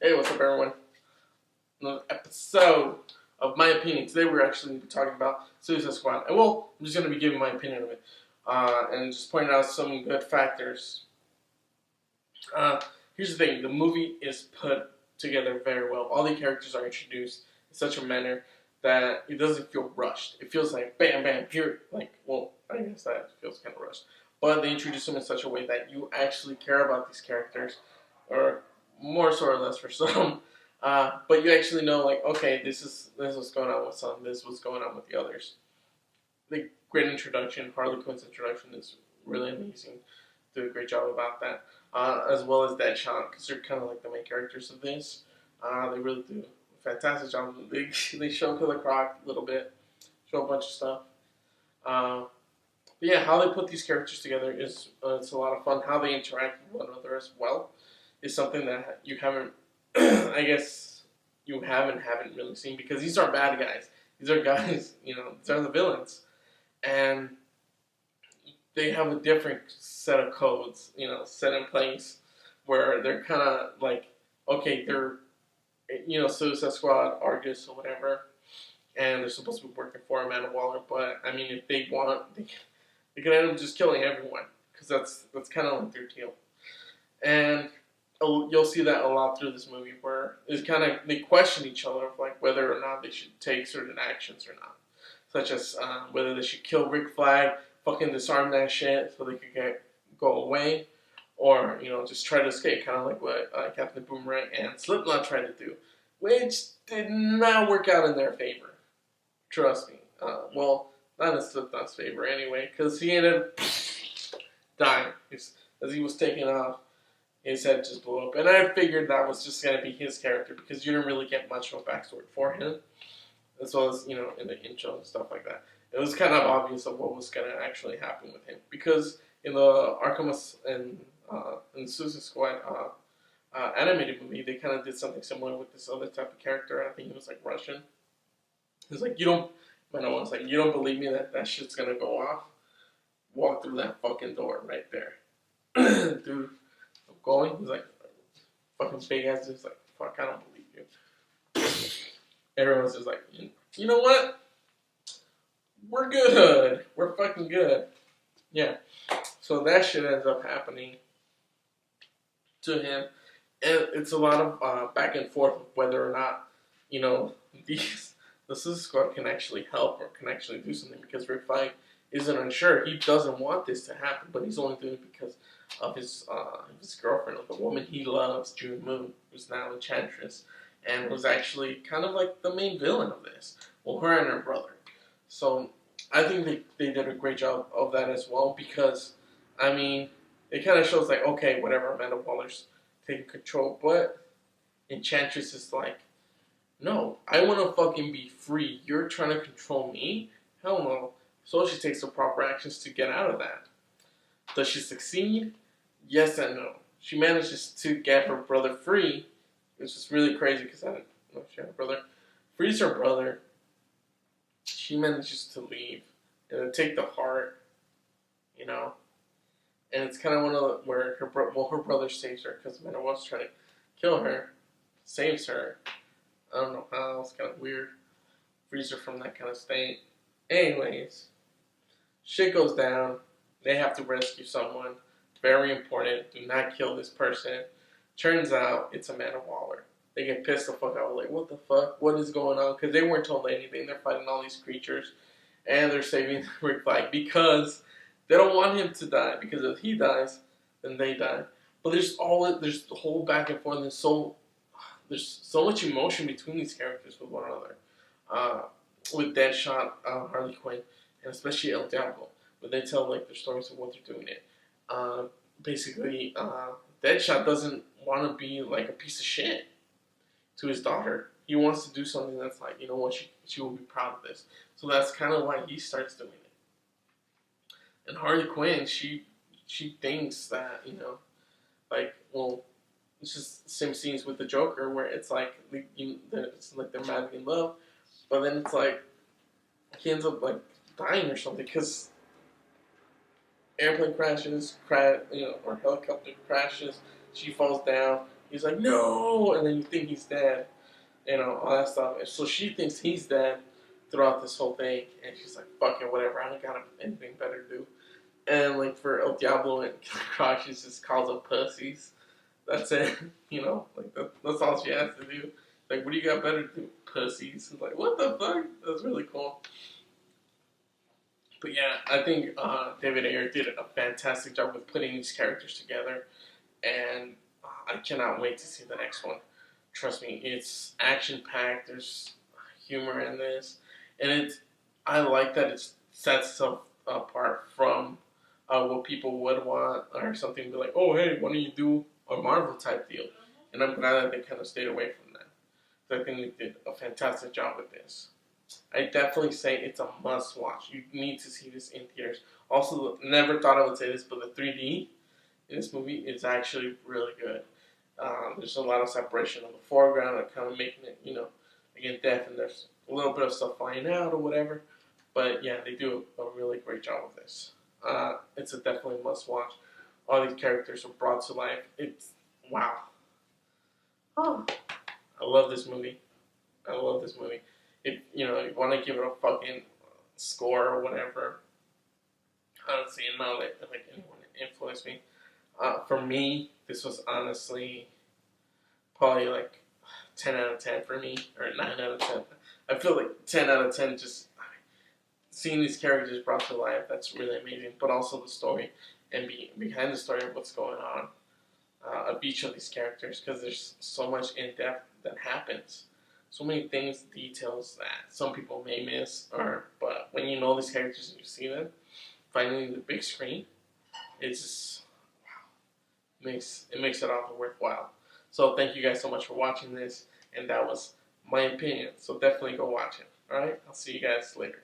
Hey, what's up, everyone? Another episode of My Opinion. Today, we're actually talking about Suicide Squad. And, well, I'm just going to be giving my opinion of it and just pointing out some good factors. Here's the thing: the movie is put together very well. All the characters are introduced in such a manner that it doesn't feel rushed. It feels like bam, bam, here. I guess that feels kind of rushed. But they introduce them in such a way that you actually care about these characters, or more so or less for some. But you actually know, like, okay, this is what's going on with some. This is what's going on with the others. The great introduction, Harley Quinn's introduction is really amazing. Do a great job about that, as well as Deadshot, because they're kind of like the main characters of this. They really do a fantastic job. They show Killer Croc a little bit, show a bunch of stuff. But yeah, how they put these characters together is it's a lot of fun. How they interact with one another as well is something that you haven't, I guess, you haven't really seen, because these are bad guys. These are guys, these are the villains, and they have a different set of codes, set in place where they're kind of like, okay, they're, Suicide Squad, Argus, or whatever, and they're supposed to be working for Amanda Waller, but I mean, if they want, they can end up just killing everyone, because that's kind of like their deal, and you'll see that a lot through this movie, where it's kind of they question each other of like whether or not they should take certain actions or not, such as whether they should kill Rick Flag, fucking disarm that shit so they could go away, or just try to escape, kind of like what Captain Boomerang and Slipknot tried to do, which did not work out in their favor. Trust me. Well, not in Slipknot's favor anyway, because he ended up dying as he was taking off. His head just blew up, and I figured that was just going to be his character, because you didn't really get much of a backstory for him, as well as, in the intro and stuff like that. It was kind of obvious of what was going to actually happen with him, because in the Arkham and in the Suicide Squad animated movie, they kind of did something similar with this other type of character. I think he was like Russian. He's like, you don't believe me that shit's going to go off? Walk through that fucking door right there. Dude, I'm going. He's like, fucking big ass. He's like, fuck, I don't believe you. Everyone's just like, you know what? We're good. We're fucking good. Yeah. So that shit ends up happening to him. And it's a lot of back and forth of whether or not, the Suicide Squad can actually help or can actually do something, because Rick Flag isn't unsure. He doesn't want this to happen, but he's only doing it because of his girlfriend, of the woman he loves, June Moon, who's now Enchantress, and was actually kind of like the main villain of this. Well, her and her brother. So I think they did a great job of that as well, because, I mean, it kind of shows like, okay, whatever, Amanda Waller's taking control, but Enchantress is like, no, I want to fucking be free. You're trying to control me? Hell no. So she takes the proper actions to get out of that. Does she succeed? Yes and no. She manages to get her brother free, which is really crazy, because I didn't know she had a brother. Frees her brother. She manages to leave and take the heart, And it's kind of one of the, where her brother saves her, because Amanda was trying to kill her, saves her. I don't know how. It's kind of weird. Frees her from that kind of state. Anyways, shit goes down. They have to rescue someone. Very important. Do not kill this person. Turns out it's Amanda Waller. They get pissed the fuck out. Like, what the fuck? What is going on? Because they weren't told anything. They're fighting all these creatures. And they're saving Rick Flag, because they don't want him to die. Because if he dies, then they die. But there's the whole back and forth. There's so much emotion between these characters with one another. With Deadshot, Harley Quinn, and especially El Diablo, when they tell like their stories of what they're doing it. Basically, Deadshot doesn't want to be like a piece of shit to his daughter. He wants to do something that's like, you know what, she will be proud of this. So that's kind of why he starts doing it. And Harley Quinn, she thinks that, it's just the same scenes with the Joker, where it's like it's like they're madly in love, but then it's like he ends up like dying or something, because airplane crashes, or helicopter crashes. She falls down. he's like, no, and then you think he's dead, all that stuff. And so she thinks he's dead throughout this whole thing, and she's like, fuck it, whatever, I don't got anything better to do. And like for El Diablo and Crash, she just calls them pussies. That's it, like that's all she has to do. Like, what do you got better to do? Pussies. It's like, what the fuck? That's really cool. But yeah, I think David Ayer did a fantastic job with putting these characters together, and I cannot wait to see the next one. Trust me, it's action packed. There's humor in this, and I like that it sets itself apart from what people would want or something. Be like, oh hey, why don't you do a Marvel type deal? And I'm glad that they kind of stayed away from that. So I think they did a fantastic job with this. I definitely say it's a must watch. You need to see this in theaters. Also, never thought I would say this, but the 3D in this movie is actually really good. There's a lot of separation on the foreground and kind of making it, again, deaf, and there's a little bit of stuff flying out or whatever. But yeah, they do a really great job with this. It's a definitely must watch. All these characters are brought to life. It's wow. Oh, I love this movie. I love this movie. If you want to give it a fucking score or whatever, I don't see not like anyone influence me. For me, this was honestly probably like 10 out of 10 for me, or 9 out of 10. I feel like 10 out of 10 just seeing these characters brought to life, that's really amazing. But also the story and behind the story of what's going on of each of these characters, because there's so much in depth that happens. So many things, details that some people may miss, but when you know these characters and you see them, finally the big screen, it's just wow, it makes it all worthwhile. So thank you guys so much for watching this, and that was my opinion. So definitely go watch it. All right, I'll see you guys later.